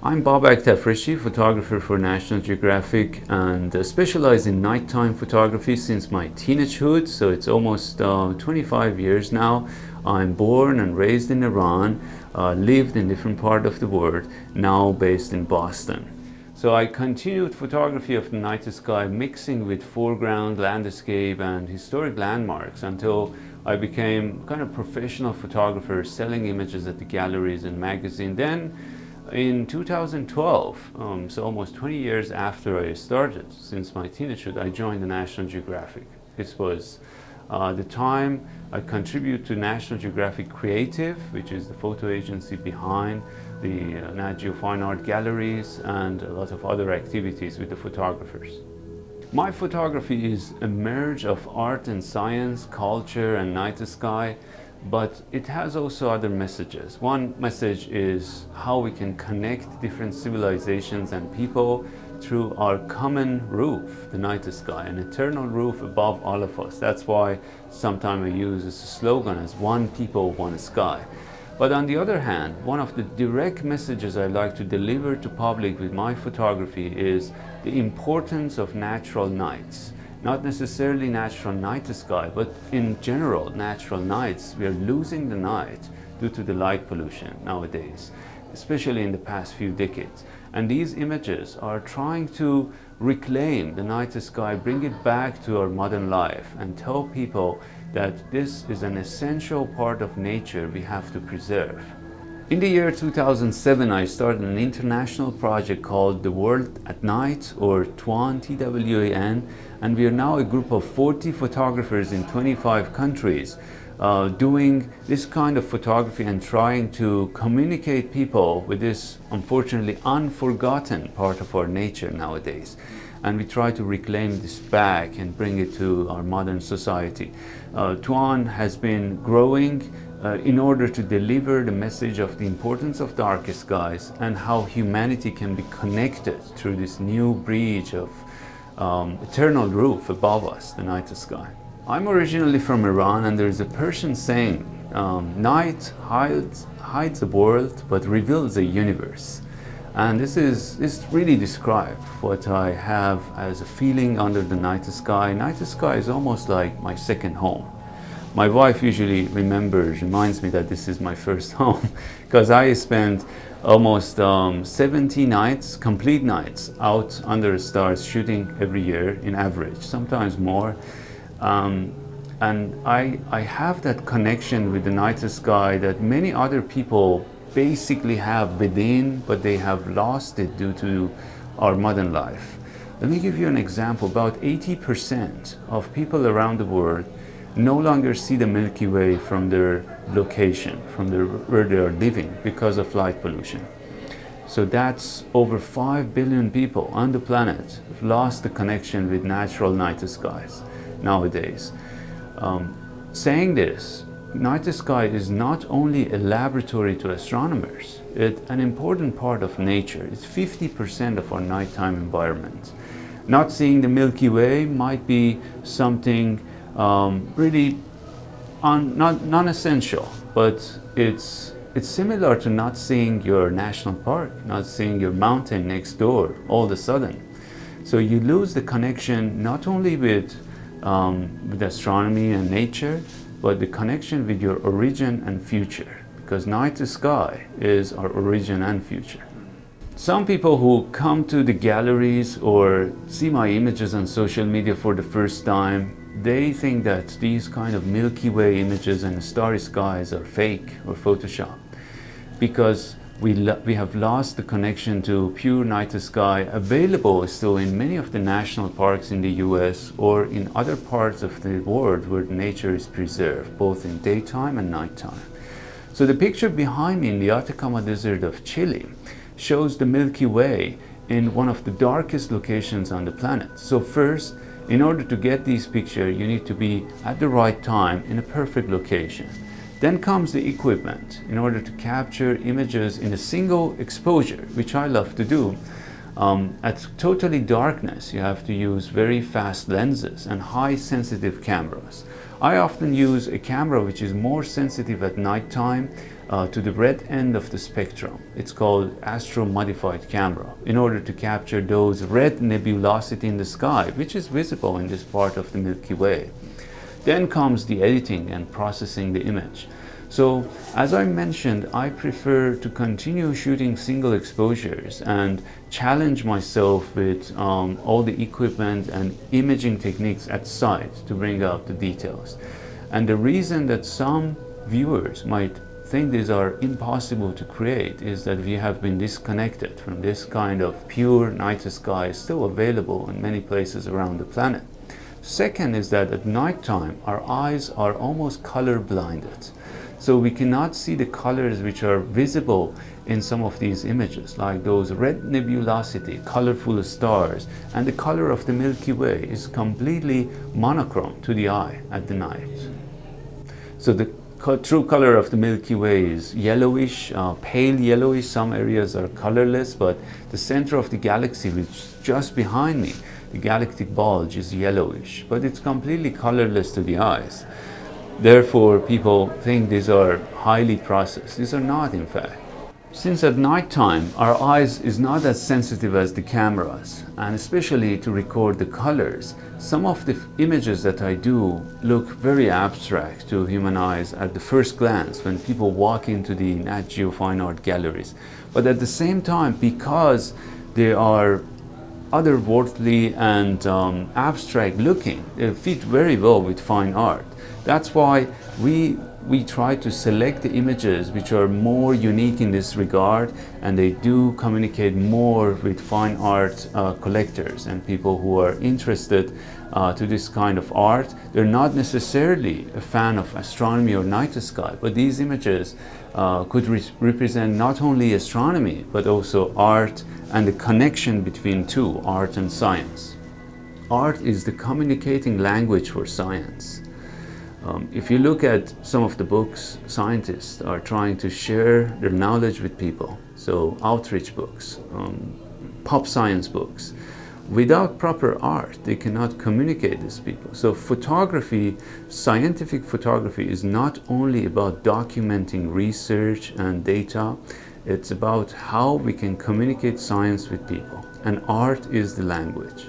I'm Babak, photographer for National Geographic, and specialize in nighttime photography since my teenagehood, so it's almost 25 years now. I'm born and raised in Iran, lived in different parts of the world, now based in Boston. So I continued photography of the night sky, mixing with foreground, landscape, and historic landmarks until I became kind of professional photographer, selling images at the galleries and magazines. Then in 2012, so almost 20 years after I started, since my teenagehood, I joined the National Geographic. This was the time I contribute to National Geographic Creative, which is the photo agency behind the Nat Geo Fine Art galleries and a lot of other activities with the photographers. My photography is a merge of art and science, culture and night sky, but it has also other messages. One message is how we can connect different civilizations and people through our common roof, the night sky, an eternal roof above all of us. That's why sometimes I use this slogan as one people, one sky. But on the other hand, one of the direct messages I like to deliver to public with my photography is the importance of natural nights. Not necessarily natural night sky, but in general, natural nights. We are losing the night due to the light pollution nowadays, especially in the past few decades. And these images are trying to reclaim the night sky, bring it back to our modern life, and tell people that this is an essential part of nature we have to preserve. In the year 2007, I started an international project called The World at Night, or TWAN, T-W-A-N, and we are now a group of 40 photographers in 25 countries doing this kind of photography and trying to communicate people with this unfortunately unforgotten part of our nature nowadays. And we try to reclaim this back and bring it to our modern society. TWAN has been growing in order to deliver the message of the importance of dark skies and how humanity can be connected through this new bridge of eternal roof above us, the night sky. I'm originally from Iran, and there is a Persian saying, night hides the world but reveals the universe. And this really describes what I have as a feeling under the night sky. Night sky is almost like my second home. My wife usually reminds me that this is my first home, because I spent almost 70 nights, complete nights, out under the stars shooting every year in average, sometimes more. And I have that connection with the night sky that many other people basically have within, but they have lost it due to our modern life. Let me give you an example. About 80% of people around the world no longer see the Milky Way from their location, where they are living, because of light pollution. So that's over 5 billion people on the planet who've lost the connection with natural night skies nowadays. Saying this, night sky is not only a laboratory to astronomers, it's an important part of nature. It's 50% of our nighttime environment. Not seeing the Milky Way might be something really non-essential, but it's similar to not seeing your national park, not seeing your mountain next door all of a sudden. So you lose the connection not only with astronomy and nature, but the connection with your origin and future, because night sky is our origin and future. Some people who come to the galleries or see my images on social media for the first time, they think that these kind of Milky Way images and starry skies are fake or Photoshop, because we have lost the connection to pure night sky available still in many of the national parks in the US or in other parts of the world where nature is preserved, both in daytime and nighttime. So the picture behind me in the Atacama Desert of Chile shows the Milky Way in one of the darkest locations on the planet. So first, in order to get these pictures, you need to be at the right time in a perfect location. Then comes the equipment in order to capture images in a single exposure, which I love to do. At totally darkness, you have to use very fast lenses and high sensitive cameras. I often use a camera which is more sensitive at nighttime to the red end of the spectrum. It's called astro-modified camera, in order to capture those red nebulosity in the sky, which is visible in this part of the Milky Way. Then comes the editing and processing the image. So, as I mentioned, I prefer to continue shooting single exposures and challenge myself with all the equipment and imaging techniques at site to bring out the details. And the reason that some viewers might think these are impossible to create is that we have been disconnected from this kind of pure night sky still available in many places around the planet. Second is that at nighttime our eyes are almost color blinded. So we cannot see the colors which are visible in some of these images, like those red nebulosity, colorful stars, and the color of the Milky Way is completely monochrome to the eye at the night. So the true color of the Milky Way is yellowish, pale yellowish. Some areas are colorless, but the center of the galaxy, which is just behind me, the galactic bulge, is yellowish, but it's completely colorless to the eyes. Therefore, people think these are highly processed. These are not, in fact. Since at nighttime, our eyes is not as sensitive as the cameras, and especially to record the colors, some of the images that I do look very abstract to human eyes at the first glance when people walk into the Nat Geo Fine Art galleries. But at the same time, because they are otherworldly and abstract looking, they fit very well with fine art. That's why we try to select the images which are more unique in this regard, and they do communicate more with fine art collectors and people who are interested to this kind of art. They're not necessarily a fan of astronomy or night sky, but these images could represent not only astronomy but also art and the connection between two, art and science. Art is the communicating language for science. If you look at some of the books, scientists are trying to share their knowledge with people. So outreach books, pop science books. Without proper art, they cannot communicate this to people. So photography, scientific photography, is not only about documenting research and data, it's about how we can communicate science with people. And art is the language.